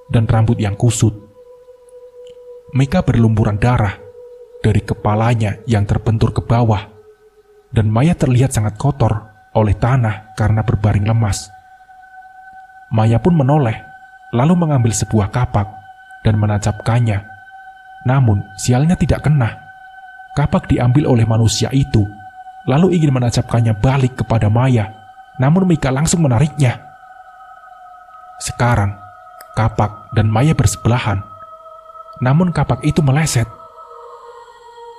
S1: dan rambut yang kusut. Mika berlumuran darah dari kepalanya yang terbentur ke bawah, dan Maya terlihat sangat kotor oleh tanah karena berbaring lemas. Maya pun menoleh, lalu mengambil sebuah kapak dan menancapkannya. Namun, sialnya tidak kena. Kapak diambil oleh manusia itu, lalu ingin menancapkannya balik kepada Maya, namun Mika langsung menariknya. Sekarang, kapak dan Maya bersebelahan, namun kapak itu meleset.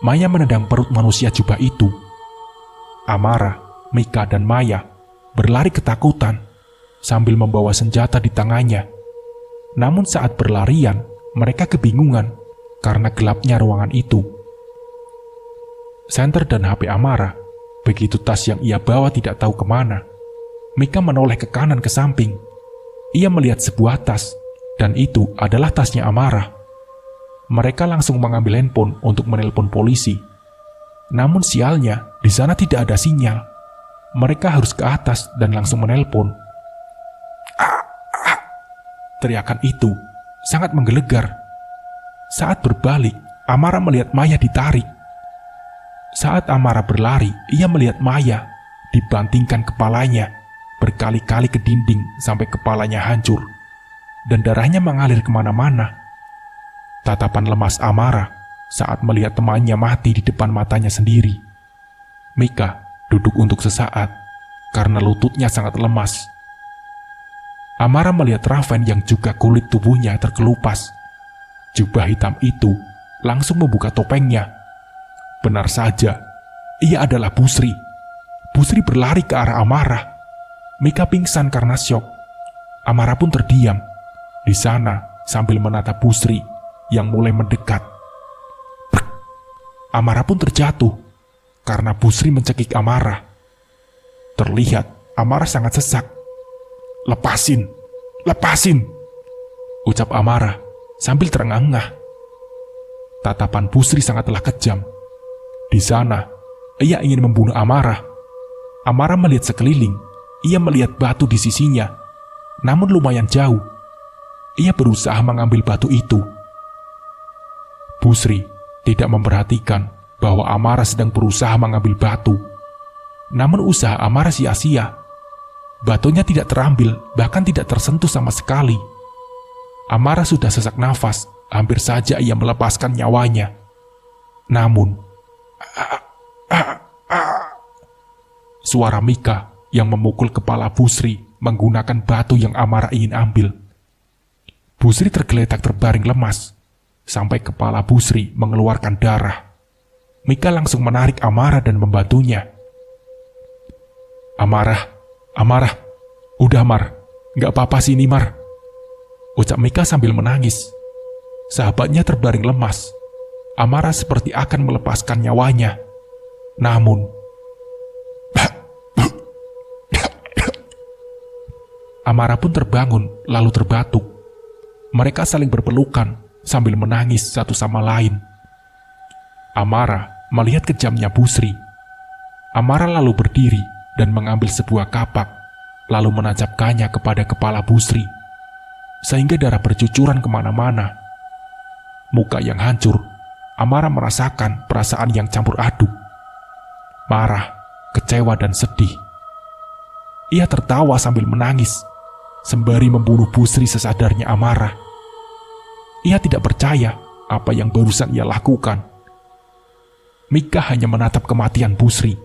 S1: Maya menendang perut manusia jubah itu. Amara, Mika, dan Maya berlari ketakutan sambil membawa senjata di tangannya. Namun saat berlarian, mereka kebingungan karena gelapnya ruangan itu. Senter dan HP Amara, begitu tas yang ia bawa tidak tahu kemana. Mika menoleh ke kanan ke samping. Ia melihat sebuah tas, dan itu adalah tasnya Amara. Mereka langsung mengambil handphone untuk menelpon polisi. Namun sialnya, di sana tidak ada sinyal. Mereka harus ke atas dan langsung menelpon. Teriakan itu sangat menggelegar. Saat berbalik, Amara melihat Maya ditarik. Saat Amara berlari, ia melihat Maya dibantingkan kepalanya berkali-kali ke dinding sampai kepalanya hancur, dan darahnya mengalir kemana-mana. Tatapan lemas Amara saat melihat temannya mati di depan matanya sendiri. Mika duduk untuk sesaat karena lututnya sangat lemas. Amara melihat Raven yang juga kulit tubuhnya terkelupas. Jubah hitam itu langsung membuka topengnya. Benar saja, ia adalah Busri. Busri berlari ke arah Amara. Mika pingsan karena syok. Amara pun terdiam di sana sambil menatap Busri yang mulai mendekat. Amara pun terjatuh karena Busri mencekik Amara. Terlihat Amara sangat sesak. "Lepasin, lepasin," ucap Amara sambil terengah-engah. Tatapan Busri sangatlah kejam. Di sana, ia ingin membunuh Amara. Amara melihat sekeliling. Ia melihat batu di sisinya, namun lumayan jauh. Ia berusaha mengambil batu itu. Busri tidak memperhatikan bahwa Amara sedang berusaha mengambil batu. Namun usaha Amara sia-sia. Batunya tidak terambil, bahkan tidak tersentuh sama sekali. Amara sudah sesak nafas, hampir saja ia melepaskan nyawanya. Namun, suara Mika yang memukul kepala Busri menggunakan batu yang Amara ingin ambil. Busri tergeletak terbaring lemas, sampai kepala Busri mengeluarkan darah. Mika langsung menarik Amara dan membantunya. Amara, udah Mar, gak apa-apa sini Mar, ucap Mika sambil menangis. Sahabatnya terbaring lemas. Amara seperti akan melepaskan nyawanya. Namun, Amara pun terbangun lalu terbatuk. Mereka saling berpelukan sambil menangis satu sama lain. Amara melihat kejamnya Busri. Amara lalu berdiri dan mengambil sebuah kapak, lalu menancapkannya kepada kepala Busri, sehingga darah bercucuran kemana-mana. Muka yang hancur, Amara merasakan perasaan yang campur aduk. marah, kecewa, dan sedih. Ia tertawa sambil menangis, sembari membunuh Busri sesadarnya amarah. Ia tidak percaya apa yang barusan ia lakukan. Mika hanya menatap kematian Busri,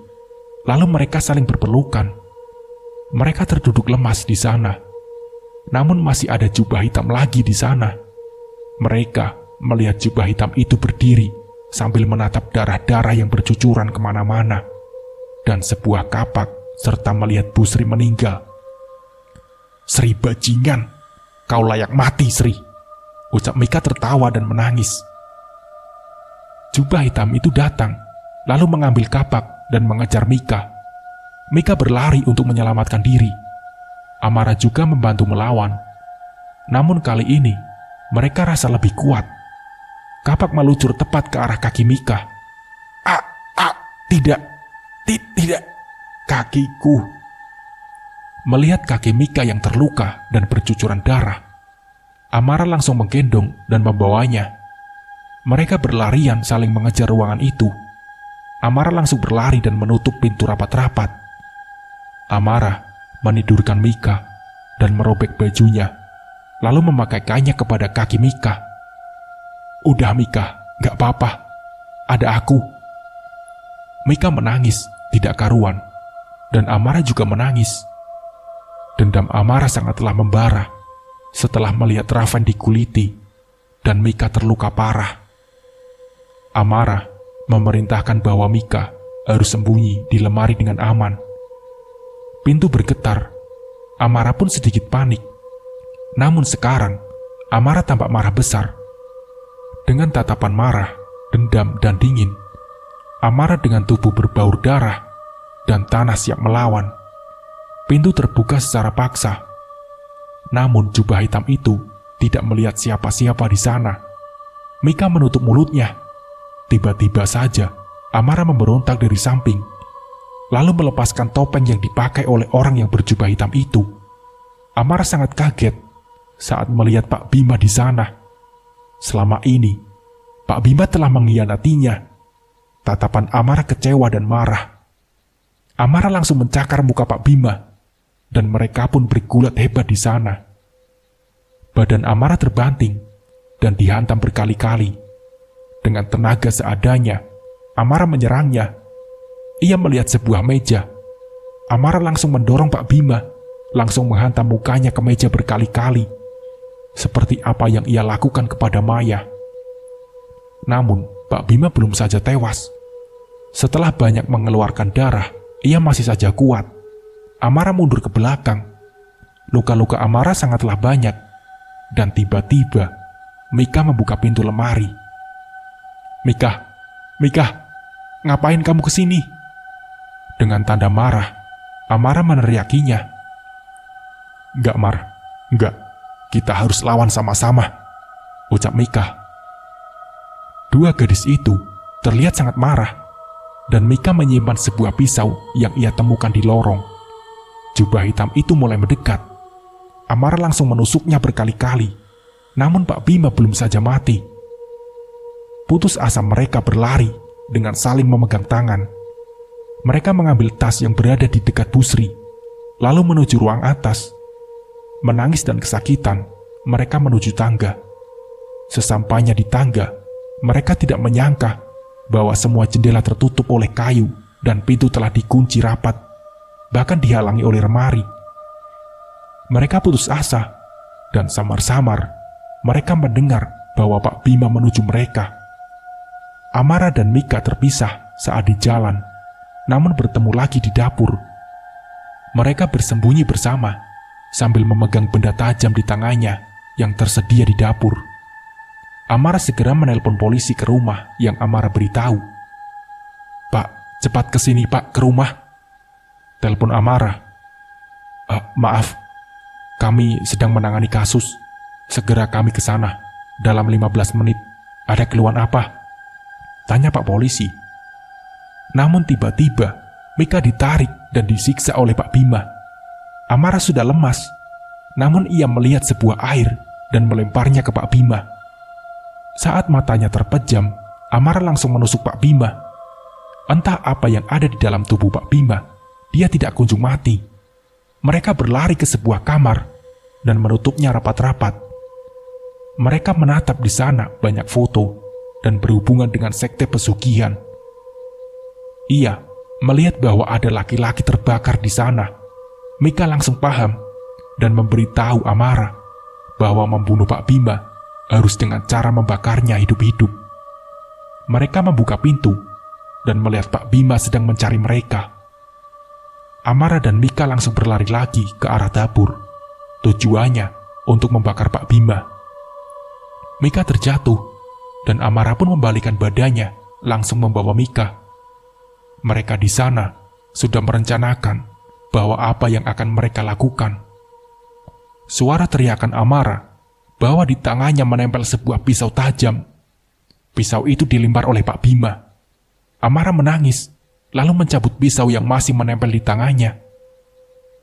S1: lalu mereka saling berpelukan. Mereka terduduk lemas di sana, namun masih ada jubah hitam lagi di sana. Mereka melihat jubah hitam itu berdiri sambil menatap darah-darah yang bercucuran kemana-mana, dan sebuah kapak, serta melihat Busri meninggal. "Sri bajingan, kau layak mati, Sri," ucap Mika tertawa dan menangis. Jubah hitam itu datang, lalu mengambil kapak dan mengejar Mika. Mika berlari untuk menyelamatkan diri. Amarah juga membantu melawan. Namun kali ini, mereka rasa lebih kuat. Kapak meluncur tepat ke arah kaki Mika. Tidak, tidak, kakiku." Melihat kaki Mika yang terluka dan bercucuran darah, Amarah langsung menggendong dan membawanya. Mereka berlarian saling mengejar ruangan itu. Amarah langsung berlari dan menutup pintu rapat-rapat. Amarah menidurkan Mika dan merobek bajunya, lalu memakaikannya kepada kaki Mika. "Udah Mika, gak apa-apa, ada aku." Mika menangis tidak karuan, dan Amarah juga menangis. Dendam Amarah sangatlah membara setelah melihat Raven dikuliti dan Mika terluka parah. Amarah memerintahkan bahwa Mika harus sembunyi di lemari dengan aman. Pintu bergetar. Amarah pun sedikit panik. Namun sekarang, Amarah tampak marah besar. Dengan tatapan marah, dendam, dan dingin, Amarah dengan tubuh berbaur darah dan tanah siap melawan. Pintu terbuka secara paksa. Namun jubah hitam itu tidak melihat siapa-siapa di sana. Mika menutup mulutnya. Tiba-tiba saja, Amarah memberontak dari samping, lalu melepaskan topeng yang dipakai oleh orang yang berjubah hitam itu. Amarah sangat kaget saat melihat Pak Bima di sana. Selama ini, Pak Bima telah mengkhianatinya. Tatapan Amarah kecewa dan marah. Amarah langsung mencakar muka Pak Bima, dan mereka pun bergulat hebat di sana. Badan Amarah terbanting dan dihantam berkali-kali. Dengan tenaga seadanya, Amarah menyerangnya. Ia melihat sebuah meja. Amarah langsung mendorong Pak Bima, langsung menghantam mukanya ke meja berkali-kali, seperti apa yang ia lakukan kepada Maya. Namun, Pak Bima belum saja tewas. Setelah banyak mengeluarkan darah, ia masih saja kuat. Amarah mundur ke belakang. Luka-luka Amarah sangatlah banyak. Dan tiba-tiba, Mika membuka pintu lemari. Mika, ngapain kamu kesini?" Dengan tanda marah, Amarah meneriakinya. "Enggak, Mar, enggak. Kita harus lawan sama-sama," ucap Mika. Dua gadis itu terlihat sangat marah, dan Mika menyimpan sebuah pisau yang ia temukan di lorong. Jubah hitam itu mulai mendekat. Amarah langsung menusuknya berkali-kali, namun Pak Bima belum saja mati. Putus asa mereka berlari dengan saling memegang tangan. Mereka mengambil tas yang berada di dekat Busri, lalu menuju ruang atas. Menangis dan kesakitan, mereka menuju tangga. Sesampainya di tangga, mereka tidak menyangka bahwa semua jendela tertutup oleh kayu dan pintu telah dikunci rapat, bahkan dihalangi oleh lemari. Mereka putus asa, dan samar-samar mereka mendengar bahwa Pak Bima menuju mereka. Amarah dan Mika terpisah saat di jalan, namun bertemu lagi di dapur. Mereka bersembunyi bersama sambil memegang benda tajam di tangannya yang tersedia di dapur. Amarah segera menelpon polisi ke rumah yang Amarah beritahu. "Pak, cepat kesini Pak, ke rumah," telepon Amarah. Maaf, kami sedang menangani kasus. Segera kami ke sana dalam 15 menit. Ada keluhan apa?" tanya Pak polisi. Namun tiba-tiba Mika ditarik dan disiksa oleh Pak Bima. Amarah sudah lemas, namun ia melihat sebuah air dan melemparnya ke Pak Bima. Saat matanya terpejam, Amarah langsung menusuk Pak Bima. Entah apa yang ada di dalam tubuh Pak Bima, dia tidak kunjung mati. Mereka berlari ke sebuah kamar dan menutupnya rapat-rapat. Mereka menatap di sana banyak foto dan berhubungan dengan sekte pesugihan. Ia melihat bahwa ada laki-laki terbakar di sana. Mika langsung paham dan memberitahu Amara bahwa membunuh Pak Bima harus dengan cara membakarnya hidup-hidup. Mereka membuka pintu dan melihat Pak Bima sedang mencari mereka. Amara dan Mika langsung berlari lagi ke arah dapur. Tujuannya untuk membakar Pak Bima. Mika terjatuh dan Amara pun membalikkan badannya langsung membawa Mika. Mereka di sana sudah merencanakan bahwa apa yang akan mereka lakukan. Suara teriakan Amara bahwa di tangannya menempel sebuah pisau tajam. Pisau itu dilempar oleh Pak Bima. Amara menangis, lalu mencabut pisau yang masih menempel di tangannya.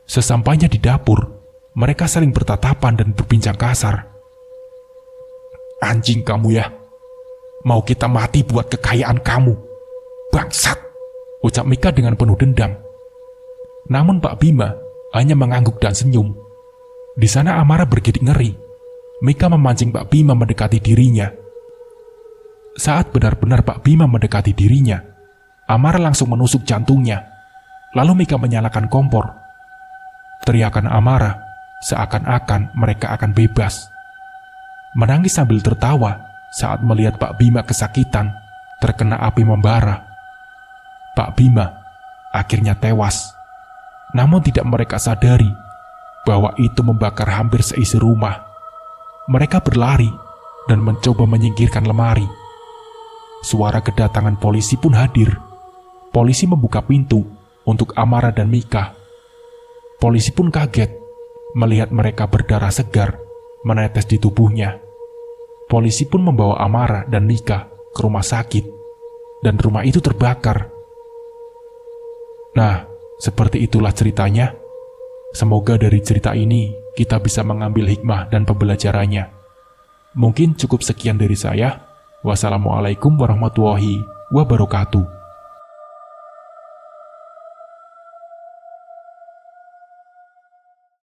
S1: Sesampainya di dapur, mereka saling bertatapan dan berbincang kasar. "Anjing kamu ya, mau kita mati buat kekayaan kamu, bangsat," ucap Mika dengan penuh dendam. Namun Pak Bima hanya mengangguk dan senyum. Di sana Amara bergidik ngeri. Mika memancing Pak Bima mendekati dirinya. Saat benar-benar Pak Bima mendekati dirinya, Amara langsung menusuk jantungnya. Lalu Mika menyalakan kompor. Teriakan Amara seakan-akan mereka akan bebas. Menangis sambil tertawa saat melihat Pak Bima kesakitan terkena api membara. Pak Bima akhirnya tewas. Namun tidak mereka sadari bahwa itu membakar hampir seisi rumah. Mereka berlari dan mencoba menyingkirkan lemari. Suara kedatangan polisi pun hadir. Polisi membuka pintu untuk Amara dan Mika. Polisi pun kaget melihat mereka berdarah segar menetes di tubuhnya. Polisi pun membawa Amara dan Mika ke rumah sakit, dan rumah itu terbakar. Nah, seperti itulah ceritanya. Semoga dari cerita ini kita bisa mengambil hikmah dan pembelajarannya. Mungkin cukup sekian dari saya. Wassalamualaikum warahmatullahi wabarakatuh.